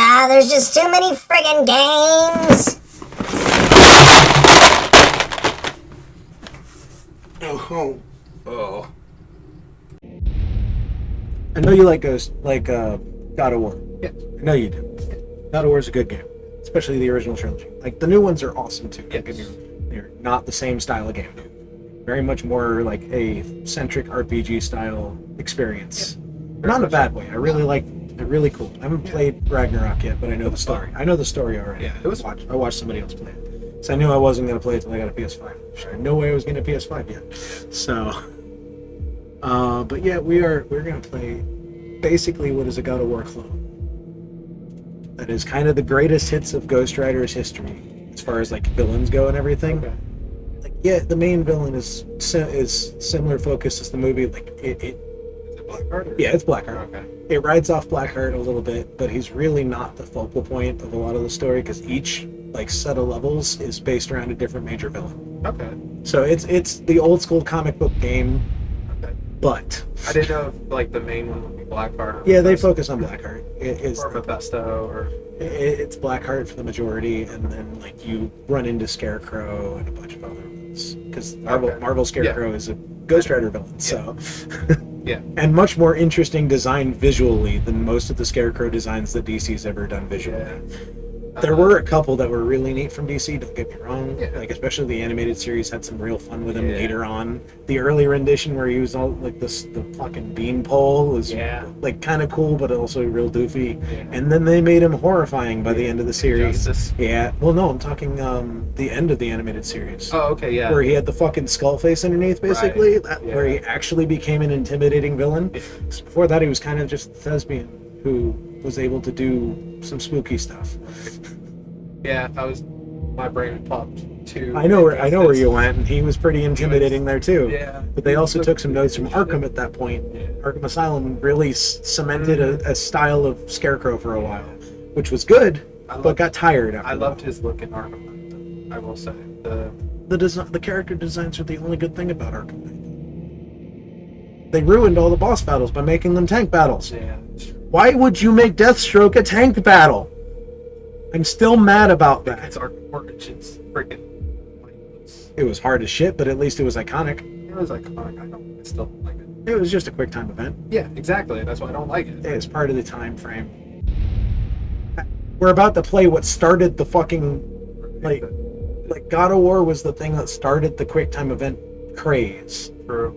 There's just too many friggin' games. Oh. I know you like Ghost, God of War. Yeah. I know you do. God of War is a good game, especially the original trilogy. Like, the new ones are awesome too. Yes. They're not the same style of game. Very much more like a centric RPG style experience. Yeah. Not in a bad way. They're really cool. I haven't played Ragnarok yet, but I know the story. I know the story already. Yeah, it was I watched somebody else play it. So I knew I wasn't going to play it until I got a PS5. I had no way I was getting a PS5 yet. So, but yeah, we're going to play basically what is a God of War clone. That is kind of the greatest hits of Ghost Rider's history, as far as like villains go and everything. Okay. Like, yeah, the main villain is similar focus as the movie. Like Is it Blackheart? yeah, it's Blackheart. Okay. It rides off Blackheart a little bit, but he's really not the focal point of a lot of the story because each like set of levels is based around a different major villain. Okay. So it's the old school comic book game, Okay. but I didn't know if like the main one would be Blackheart. yeah, they focus on Blackheart. Or Mephisto or. It's Blackheart for the majority, and then like you run into Scarecrow and a bunch of other ones because Marvel Scarecrow is a Ghost Rider villain. So Yeah. and much more interesting design visually than most of the Scarecrow designs that DC's ever done visually. Yeah. There were a couple that were really neat from DC, don't get me wrong. Yeah. Like, especially the animated series had some real fun with him Yeah. later on. The early rendition where he was all like the fucking beanpole was like kind of cool, but also real doofy. Yeah. And then they made him horrifying by the end of the series. Injustice. Yeah. Well, no, I'm talking the end of the animated series. Oh, okay, yeah. Where he had the fucking skull face underneath, basically. Right. Where he actually became an intimidating villain. Yeah. 'Cause before that, he was kind of just a thespian who was able to do some spooky stuff. Yeah, my brain popped to. I know where you went, and he was pretty intimidating there too. Yeah. But they also took some notes from Arkham at that point. Yeah. Arkham Asylum really cemented a style of Scarecrow for a while, which was good, but got tired after I a loved while. his look in Arkham Knight, I will say. The character designs are the only good thing about Arkham Knight. They ruined all the boss battles by making them tank battles. Yeah. Why would you make Deathstroke a tank battle? I'm still mad about that. It's Arkham Origins. Freaking. It was hard as shit, but at least it was iconic. It was iconic. I still don't like it. It was just a quick time event. Yeah, exactly. That's why I don't like it. It's part of the time frame. We're about to play what started the fucking like God of War was the thing that started the quick time event craze. For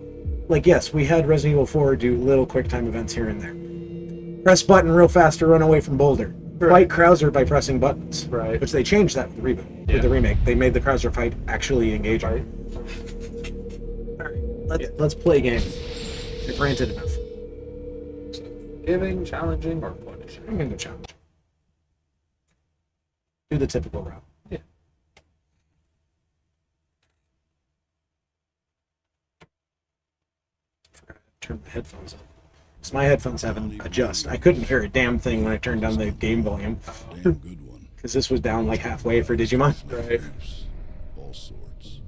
Like, yes, we had Resident Evil 4 do little quick time events here and there. Press button real fast to run away from Boulder. Fight Krauser by pressing buttons. Right. Which they changed that with the reboot. Yeah. With the remake. They made the Krauser fight actually engaging. Right. Alright, let's play a game. I've ranted enough. Giving, challenging, or punishing. I'm going to challenge. Do the typical route. Yeah. Forgot to turn my headphones up. Because my headphones haven't adjust. I couldn't hear a damn thing when I turned down the game volume. Damn good one. Because this was down like halfway for Digimon. Right. All sorts.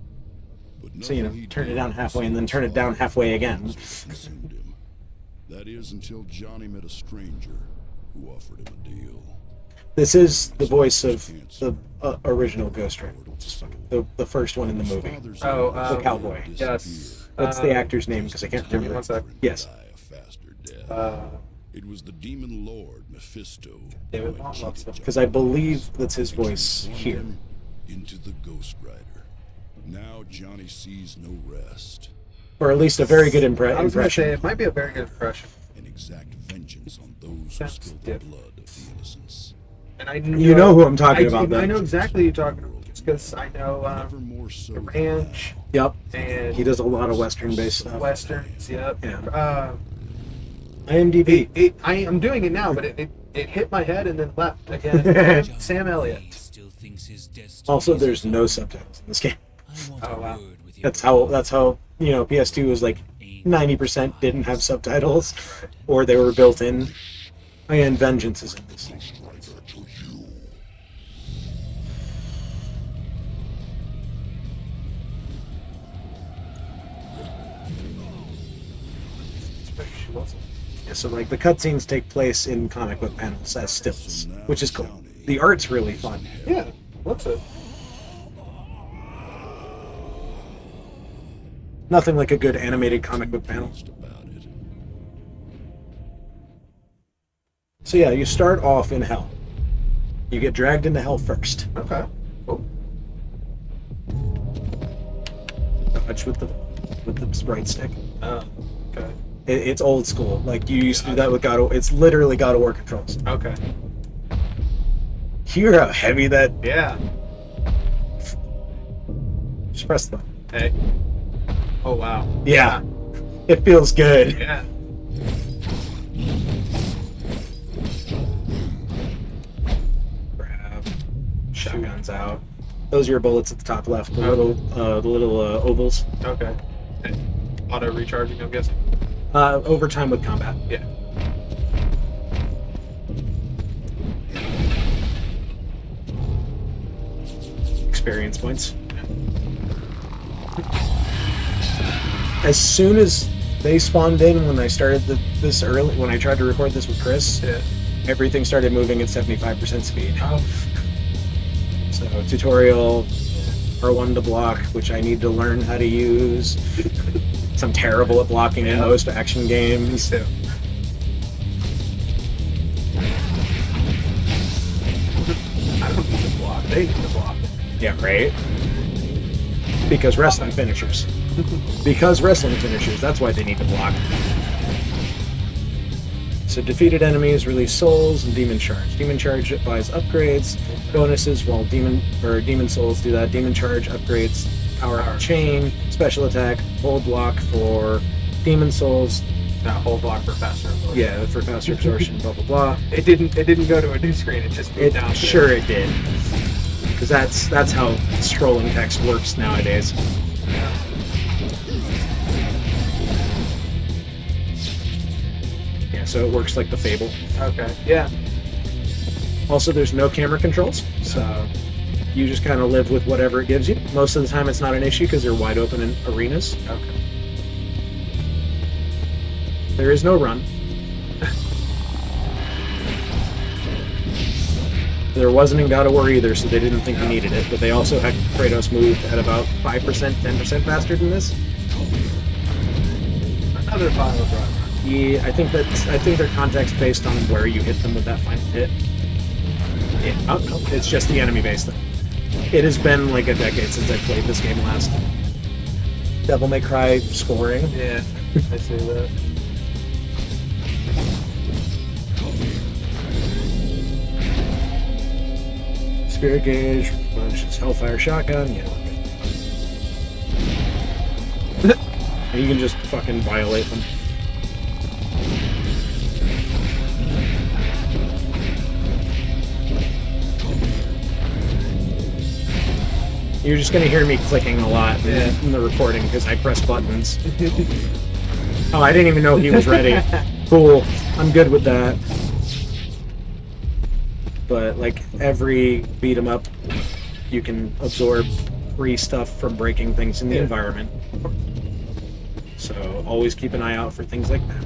But So, you know, nothing he turn it did down halfway and then turn it down halfway again. consumed him. That is until Johnny met a stranger who offered him a deal. This is the voice of the original Ghost Rider. The first one in the movie. Oh, The cowboy. Yes. What's the actor's name? Because I can't Give me remember. one sec. Yes. Die a faster death. Uh, It was the demon lord Mephisto David who Bond had loves cheated him. Because I believe that's his voice here. him into the Ghost Rider. Now Johnny sees no rest. Or at least a very good I was going to say, impression. it might be a very good impression. And exact vengeance on those who Sounds spilled good. the blood of the innocents. And I You know who I'm talking about, I then. know exactly who you're talking about. Because I know Never more so The than Ranch Yep. and He does a lot of Western-based stuff. Westerns, yep. Yeah. IMDb. I'm doing it now, but it hit my head and then left again. Sam Elliott. Also, there's no subtitles in this game. Oh, wow. That's how you know PS2 was like 90% didn't have subtitles, or they were built in. And Vengeance is in this. Yes, So like the cutscenes take place in comic book panels as stills, which is cool. The art's really fun. Yeah. What's it? Nothing like a good animated comic book panel. So yeah, you start off in hell. You get dragged into hell first. Okay. Cool. Dodge with the sprite stick. Oh. Okay. It's old school. Like you used to do that with God. It's literally God of War controls. Okay. You hear how heavy that? Yeah. Just press the button. Hey. Oh wow. Yeah. It feels good. Yeah. Grab. Shotguns out. Those are your bullets at the top left. The little ovals. Okay. Hey. Auto recharging, I'm guessing. Over time with combat. Yeah. Experience points. As soon as they spawned in when I started this early, when I tried to record this with Chris, Yeah. everything started moving at 75% speed. Oh. So tutorial, R1 to block, which I need to learn how to use. I'm terrible at blocking in most action games. Too. I don't need to block. They need to block. Yeah, right? Because wrestling finishers. Because wrestling finishers, that's why they need to block. So defeated enemies release souls and demon charge. Demon charge buys upgrades, bonuses, while demon souls do that. Demon charge upgrades power up chain, special attack, hold block for demon souls. That whole block for faster absorption. Yeah, for faster absorption, blah blah blah. It didn't go to a new screen, it just moved down. Sure it did. Because that's how scrolling text works nowadays. Yeah, so it works like the Fable. Okay. Yeah. Also, there's no camera controls, so you just kind of live with whatever it gives you. Most of the time, it's not an issue because they're wide open in arenas. Okay. There is no run. There wasn't in God of War either, so they didn't think you needed it. But they also had Kratos move at about 5%, 10% faster than this. Another pile driver. Yeah, I think they're context based on where you hit them with that final hit. Yeah, oh, no, it's just the enemy base though. It has been like a decade since I played this game last. Devil May Cry scoring. Yeah, I see that. Spirit Gauge, replenishes Hellfire Shotgun, yeah. And you can just fucking violate them. You're just gonna hear me clicking a lot in the recording because I press buttons. Oh, I didn't even know he was ready. Cool. I'm good with that. But like every beat 'em up, you can absorb free stuff from breaking things in the environment. So always keep an eye out for things like that.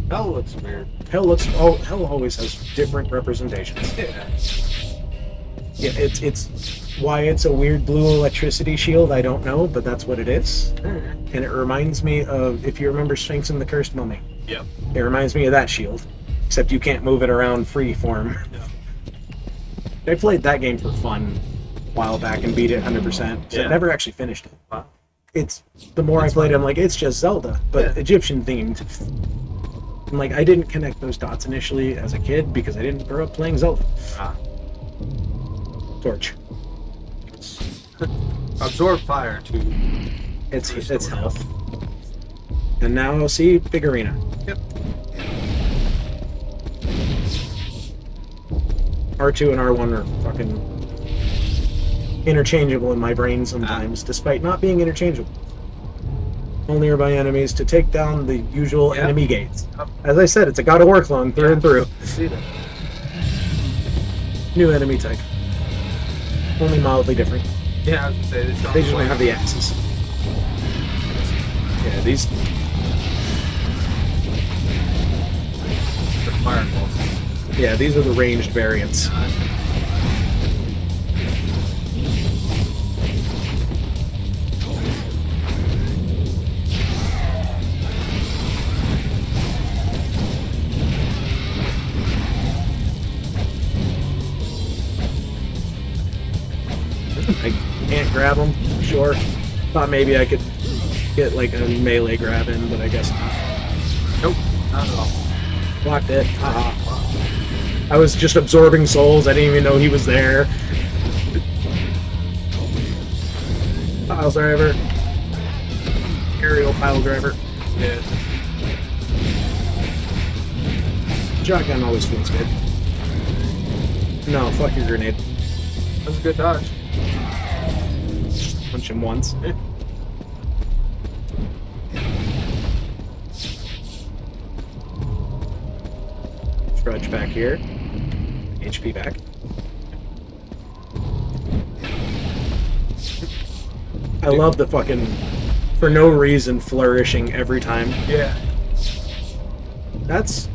Hell looks weird. Hell always has different representations. Yeah. Yeah, it's why it's a weird blue electricity shield, I don't know, but that's what it is. And it reminds me of, if you remember Sphinx and the Cursed Mummy. Yep. It reminds me of that shield, except you can't move it around free form. Yeah. I played that game for fun a while back and beat it 100%. So I never actually finished it. Wow. It's the more I played it, I'm like, it's just Zelda, but Egyptian themed. And like, I didn't connect those dots initially as a kid because I didn't grow up playing Zelda. Torch. Absorb fire to. It's health. And now see big arena. Yep. R2 and R1 are fucking interchangeable in my brain sometimes, despite not being interchangeable. Only nearby enemies to take down the usual enemy gates. As I said, it's a God of War clone through and through. I see that. New enemy type. Only mildly different. Yeah, I was gonna say They just don't have the axes. Yeah, these fireballs. Yeah, these are the ranged variants. I can't grab them, sure. Thought maybe I could get like a melee grab in, but I guess not. Nope, not at all. Blocked it. Haha. I was just absorbing souls. I didn't even know he was there. Pile driver. Aerial pile driver. Yeah. Shotgun always feels good. No, fuck your grenade. That's a good dodge. Punch him once. Trudge back here. HP back. I love the fucking, for no reason, flourishing every time. Yeah. That's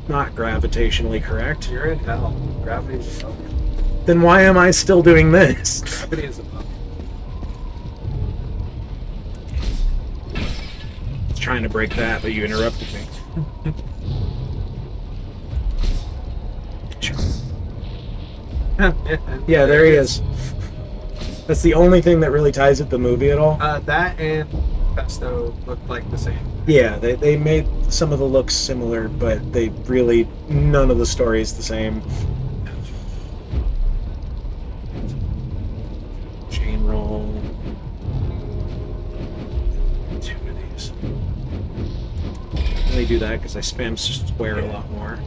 not gravitationally correct. You're in hell. Gravity is above. Then why am I still doing this? Gravity is above. I was trying to break that, but you interrupted me. Yeah, there he is. That's the only thing that really ties it to the movie at all. That and Pesto look like the same. Yeah, they made some of the looks similar, but they really, none of the story is the same. Chain roll. Two of these. They do that because I spam square a lot more.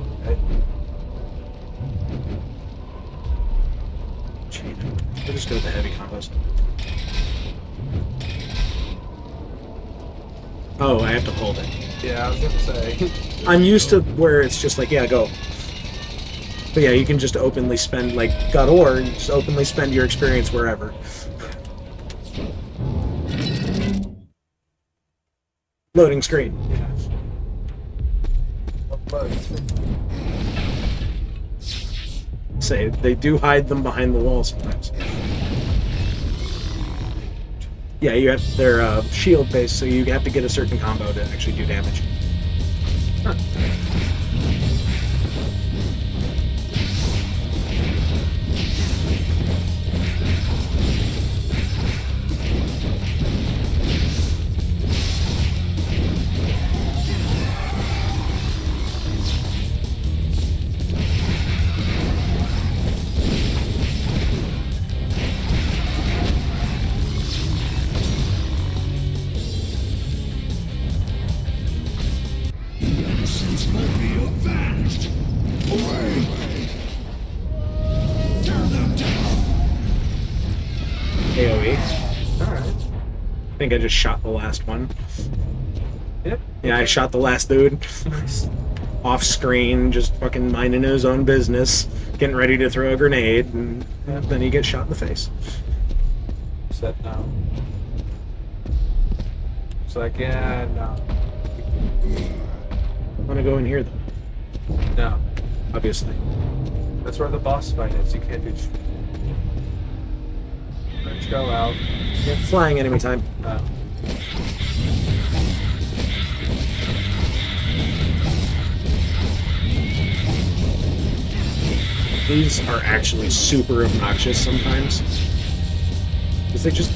Chain. We'll just go with the heavy combos. Oh, I have to hold it. Yeah, I was gonna say. I'm used to where it's just like, yeah, go. But yeah, you can just openly spend, like God of War, you just openly spend your experience wherever. Loading screen. Yeah. Say, they do hide them behind the wall sometimes. Yeah, you have they're shield based, so you have to get a certain combo to actually do damage. Huh. AoE. Alright. I think I just shot the last one. Yep. Yeah, I shot the last dude. Nice. Off screen, just fucking minding his own business, getting ready to throw a grenade, and then he gets shot in the face. Set now. It's like, yeah, no. I want to go in here, though, No. obviously. That's where the boss fight is. You can't do. Let's go out. Yeah, flying enemy time. These are actually super obnoxious sometimes. Because they just,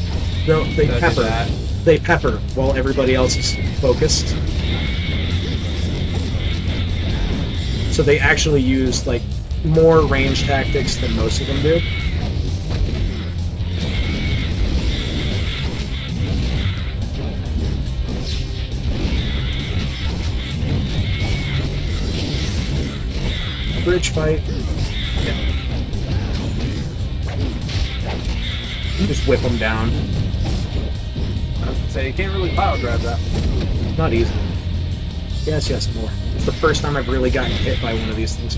they Don't do pepper. that. They pepper while everybody else is focused. So they actually use, like, more range tactics than most of them do. Bridge fight. You just whip them down. I was gonna say, you can't really pile grab that. Not easily. Yes, yes, more. It's the first time I've really gotten hit by one of these things.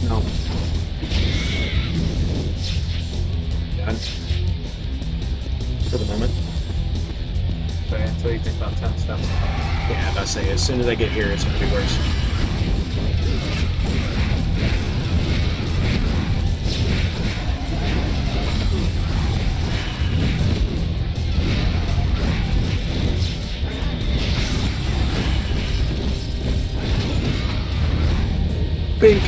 No. Done. For the moment. say, until you take about 10 steps. Yeah, I say as soon as I get here, it's gonna be worse. Bink.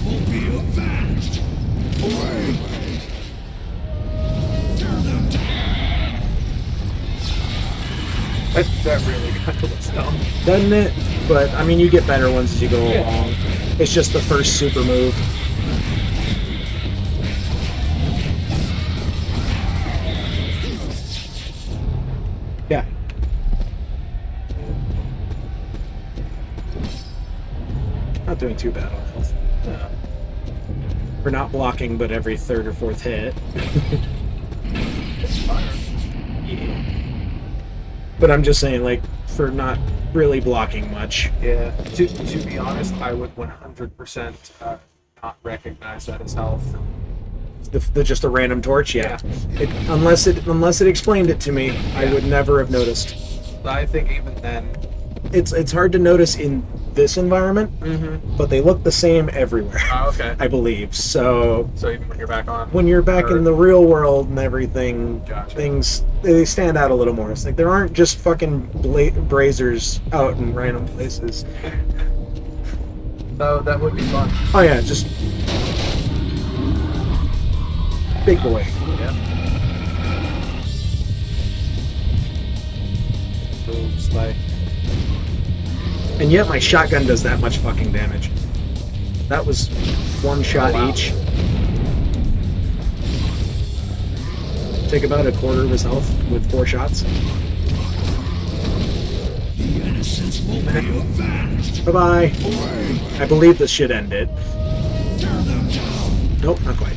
Will be avenged. Away. Tear them down. That really got to us down. Doesn't it? But, I mean, you get better ones as you go along. It's just the first super move. Yeah. Not doing too bad on health. For not blocking, but every third or fourth hit. Yeah. But I'm just saying, like, for not really blocking much. Yeah. To be honest, I would 100% not recognize that as health. Just a random torch, yeah. Unless it explained it to me, I would never have noticed. I think even then, It's hard to notice in this environment, but they look the same everywhere. oh, okay. I believe so. So even when you're back on, When you're back in the real world and everything, Gotcha. things they stand out a little more. It's like there aren't just fucking brazers out in random places. oh, that would be fun. Oh yeah, just big boy. Yeah. Moves like. And yet my shotgun does that much fucking damage. That was one shot wow. each. Take about a quarter of his health with 4 shots. The innocents will be avenged. Bye-bye. Away. I believe this should end it. Tear them down. Nope, not quite.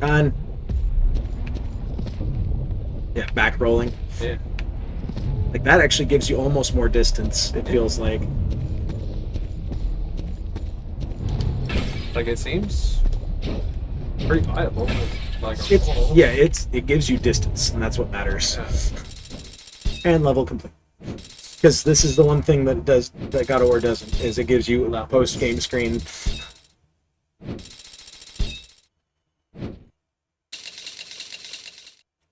Done. Yeah, back rolling. Yeah. Like that actually gives you almost more distance, it feels like. Like it seems pretty viable. Like a It's roll. yeah, it gives you distance, and that's what matters. Yeah. And level complete. Because this is the one thing that God of War doesn't, is it gives you a post-game screen.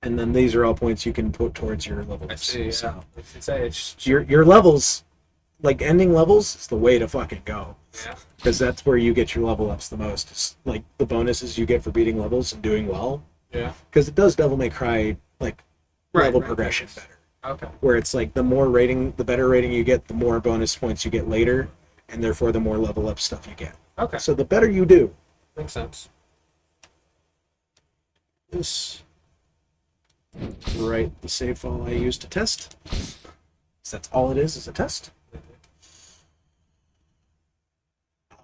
And then these are all points you can put towards your levels. I see. Yeah. So I say it's your levels, like ending levels, is the way to fucking go. yeah. Because that's where you get your level ups the most. It's like the bonuses you get for beating levels and doing well. Yeah. Because it does Devil May Cry like level progression better. Okay. Where it's like the better rating you get, the more bonus points you get later, and therefore the more level up stuff you get. Okay. So the better you do. Makes sense. This right the save file I used to test. So that's all it is a test.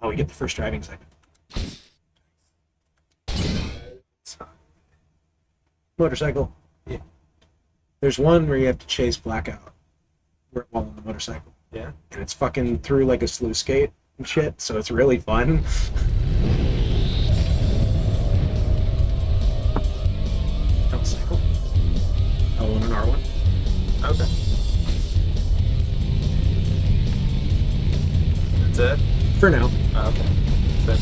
Oh, we get the first driving segment. Motorcycle. Yeah. There's one where you have to chase Blackout while on the motorcycle. Yeah. And it's fucking through like a sluice gate and shit, so it's really fun. Motorcycle. L1 and R1. Okay. That's it. For now. Oh, okay. But,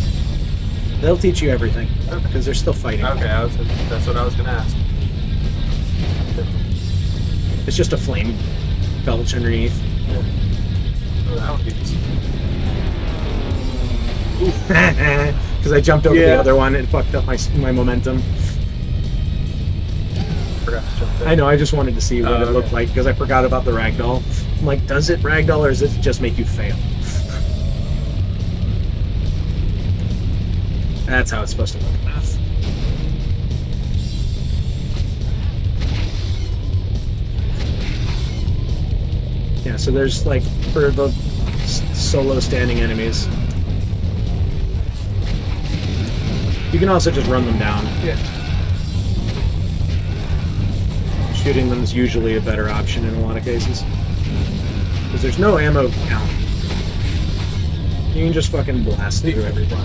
They'll teach you everything. Because they're still fighting. okay. That's what I was gonna ask. It's just a flame belch underneath. Oh, that would be easy. Because I jumped over the Yeah. other one and fucked up my momentum. Forgot to jump in. I know, I just wanted to see what Oh, it looked okay. like because I forgot about the ragdoll. I'm like, does it ragdoll or does it just make you fail? That's how it's supposed to look. Yeah, so there's like, for the solo standing enemies, you can also just run them down. Yeah. Shooting them is usually a better option in a lot of cases. Because there's no ammo count. You can just fucking blast through everything.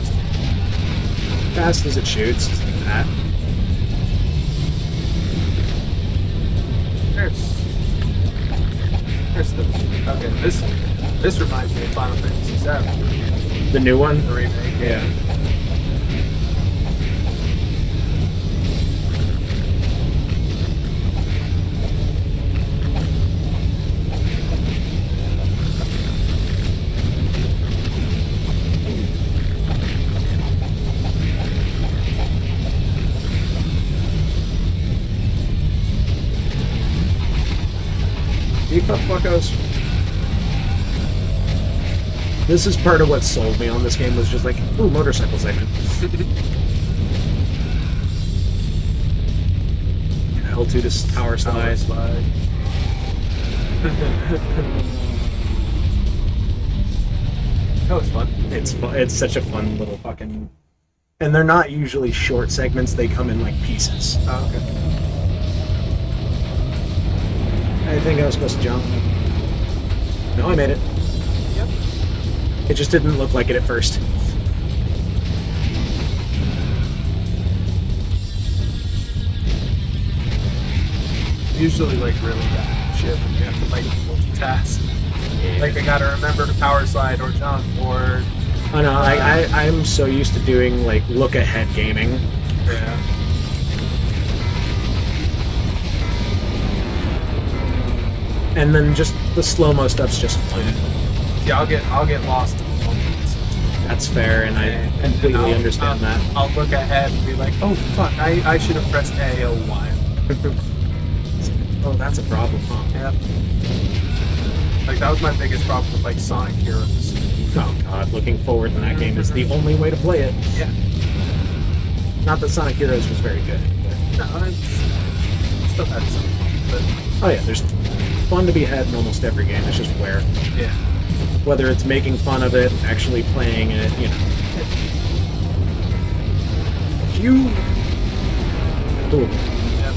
fast as it shoots. Just like that. There's the okay. This reminds me of Final Fantasy VII, The new one? the remake. Yeah. Keep up, fuckos. This is part of what sold me on this game, was just like, ooh, motorcycle segment. L2 to power slide. That was fun. It's such a fun little fucking... And they're not usually short segments, they come in like pieces. Oh, okay. I think I was supposed to jump. No, I made it. Yep. It just didn't look like it at first. Usually, like, really bad shit when you have to, like, multitask. Like, I gotta remember to power slide or jump or... Oh no, I'm so used to doing like look ahead gaming. Yeah. And then just the slow-mo stuff's just fun. Yeah, I'll get lost in the moments. That's fair, and I completely I'll- understand that. I'll look ahead and be like, oh fuck, I should have pressed A a while. Oh, that's a problem, huh? Yeah. Like, that was my biggest problem with, like, Sonic Heroes. Oh god, looking forward to that game is the only way to play it. Yeah. Not that Sonic Heroes was very good, but... No, it's still had some fun, but Oh yeah, there's fun to be had in almost every game, it's just where. yeah. Whether it's making fun of it, actually playing it, you know. You... Ooh. Yeah.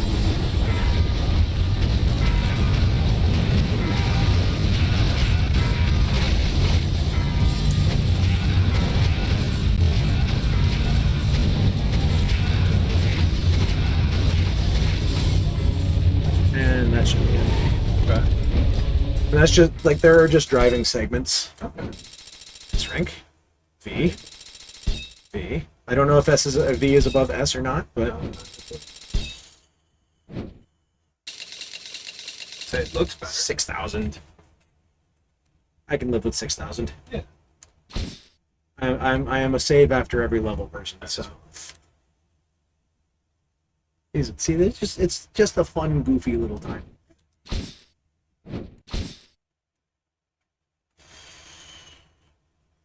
And that should be it. Okay. And that's just, like, there are just driving segments. Okay. Shrink. V. V. I don't know if V is above S or not, but... Say it looks better. 6,000. I can live with 6,000. Yeah. I am a save after every level person, so... See, it's just a fun, goofy little time.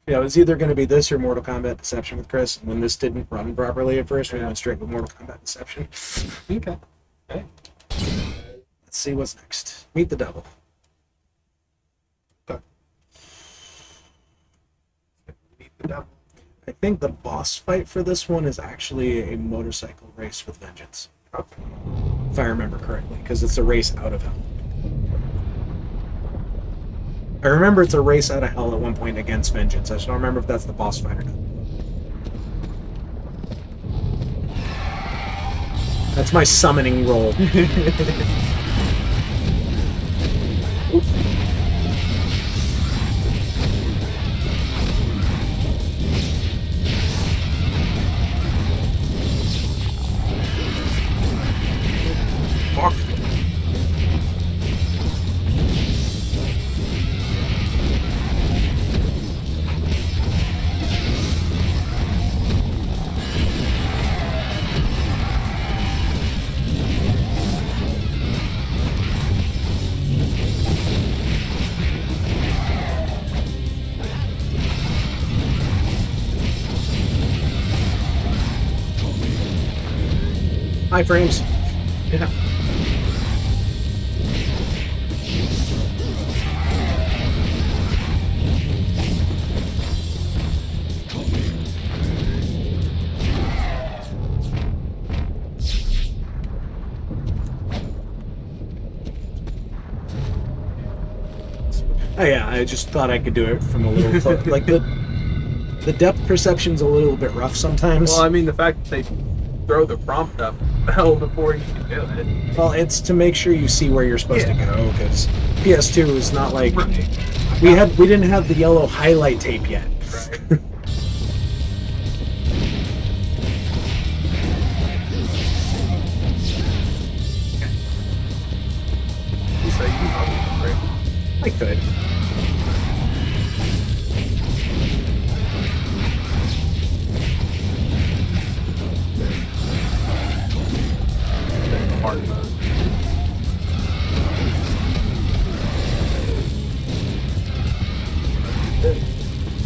Yeah, it was either going to be this or Mortal Kombat Deception with Chris, and when this didn't run properly at first, we went straight with Mortal Kombat Deception. Okay. Okay. Let's see what's next. Meet the Devil. Meet the devil. I think the boss fight for this one is actually a motorcycle race with vengeance. Okay. If I remember correctly, because it's a race out of hell. I remember it's a race out of hell at one point against vengeance. I just don't remember if that's the boss fight or not. That's my summoning roll. Oops. Fuck. High frames. Yeah. Oh yeah, I just thought I could do it from a little like the The depth perception's a little bit rough sometimes. Well, I mean, the fact that they throw the prompt up well before you can do it. Well, it's to make sure you see where you're supposed to go, because PS2 is not like Right. we didn't have the yellow highlight tape yet. Right. So you can probably break. I could. Hard mode.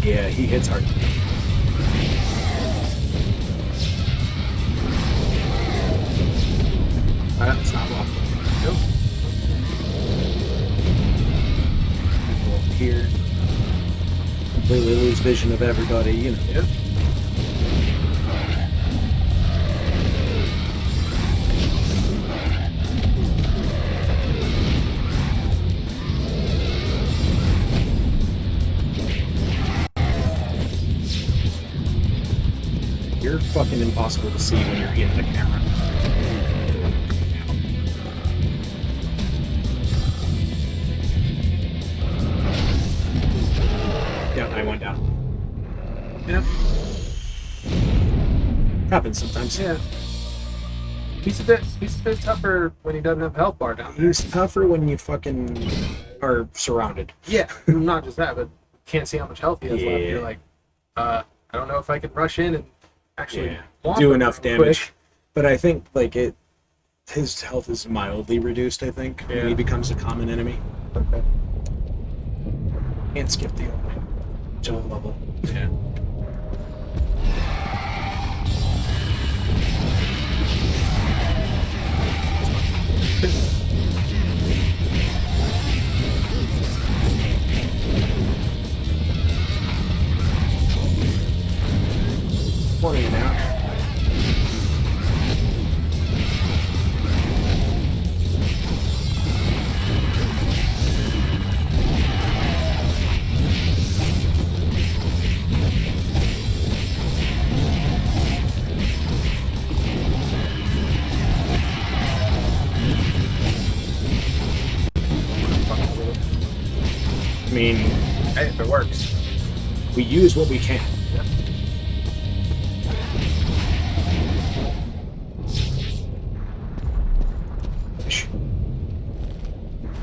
Yeah, he hits hard. That's not well. Nope. Go up here. Completely lose vision of everybody, you know. Yep. You're fucking impossible to see when you're in the camera. Yeah, I went down. Yep. Happens sometimes. Yeah. He's a bit tougher when he doesn't have a health bar down there. He's tougher when you fucking are surrounded. Yeah, not just that, but can't see how much health he has left. Yeah. You're like, I don't know if I can rush in and actually Do enough real damage. quick. But I think like his health is mildly reduced, I think, when Yeah. he becomes a common enemy. Okay. Can't skip the opening. Jungle level. Yeah. Morning now. I mean, Hey, if it works. we use what we can. Yeah. I'm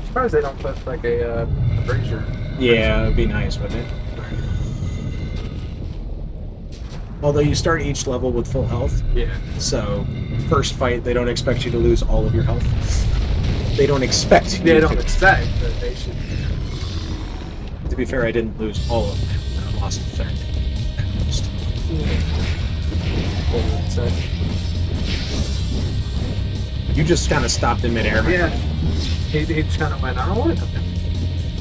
surprised they don't put like a brazier. Yeah, it'd be nice, wouldn't it? Although you start each level with full health, Yeah. so first fight they don't expect you to lose all of your health. They don't expect you They don't to. expect that they should. To be fair, I didn't lose all of them. I lost a third. At most. What would it say? You just kind of stopped in midair. Yeah. He just kind of went, I don't want to come down.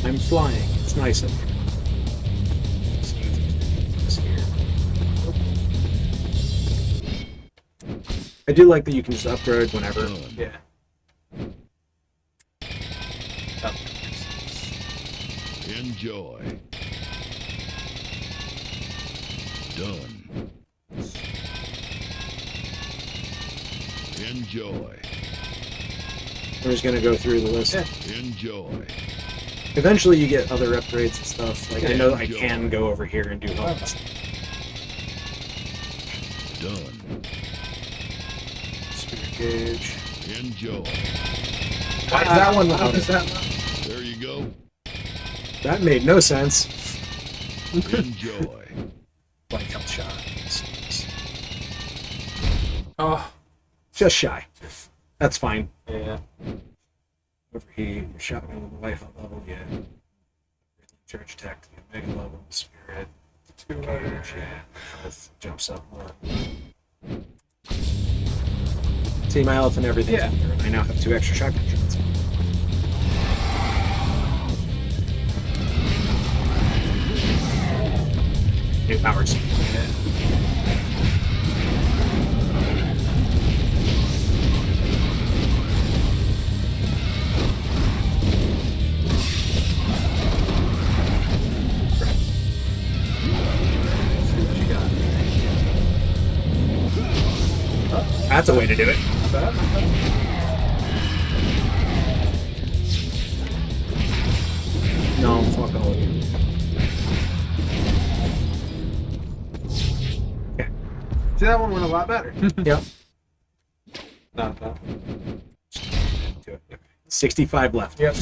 I'm flying. It's nice up here. See if there's anything here. I do like that you can just upgrade whenever. Yeah. Oh. Enjoy. Done. Enjoy. We're just gonna go through the list. Yeah. Enjoy. Eventually, you get other upgrades and stuff. Like I Yeah. know I can go over here and do health. Done. Spirit gauge. Enjoy. Why is that one How louder? does that look? There you go. That made no sense. Enjoy. Like health shot. Oh. Just shy. That's fine. Yeah. Overheat, your shotgun with the life level, yeah. Charge attack to the omega level, spirit, gauge, yeah. Health jumps up more. See, my health and everything. Yeah. I now have 2 extra shotgun shots. New powers. Yeah. That's a way to do it. No, fuck all of you. Okay. See, that one went a lot better. Yep. Not bad. 65 left. Yep.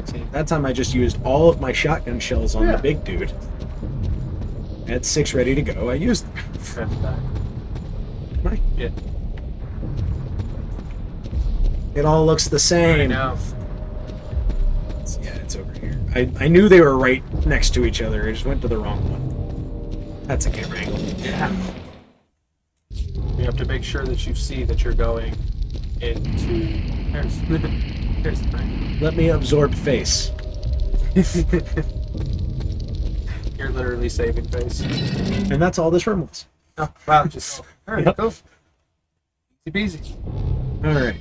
See, that time I just used all of my shotgun shells on the big dude. I had 6 ready to go. I used them. Right. Yeah. It all looks the same. I know. Yeah, it's over here. I knew they were right next to each other. I just went to the wrong one. That's a camera angle. Yeah. You have to make sure that you see that you're going into. Here's the thing. Let me absorb face. You're literally saving face. And that's all this room was. Oh, wow, just alright, Yep. cool. Easy peasy. Alright.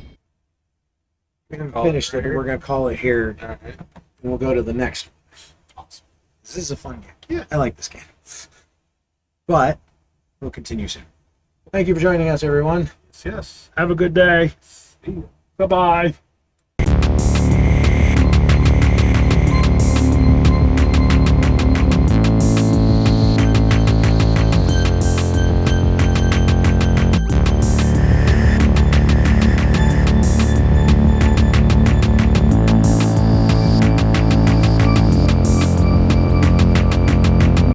We're gonna finish it. We're gonna call it here. Alright. And we'll go to the next one. Awesome. This is a fun game. Yeah. I like this game. But we'll continue soon. Thank you for joining us, everyone. Yes. Have a good day. See you. Bye-bye.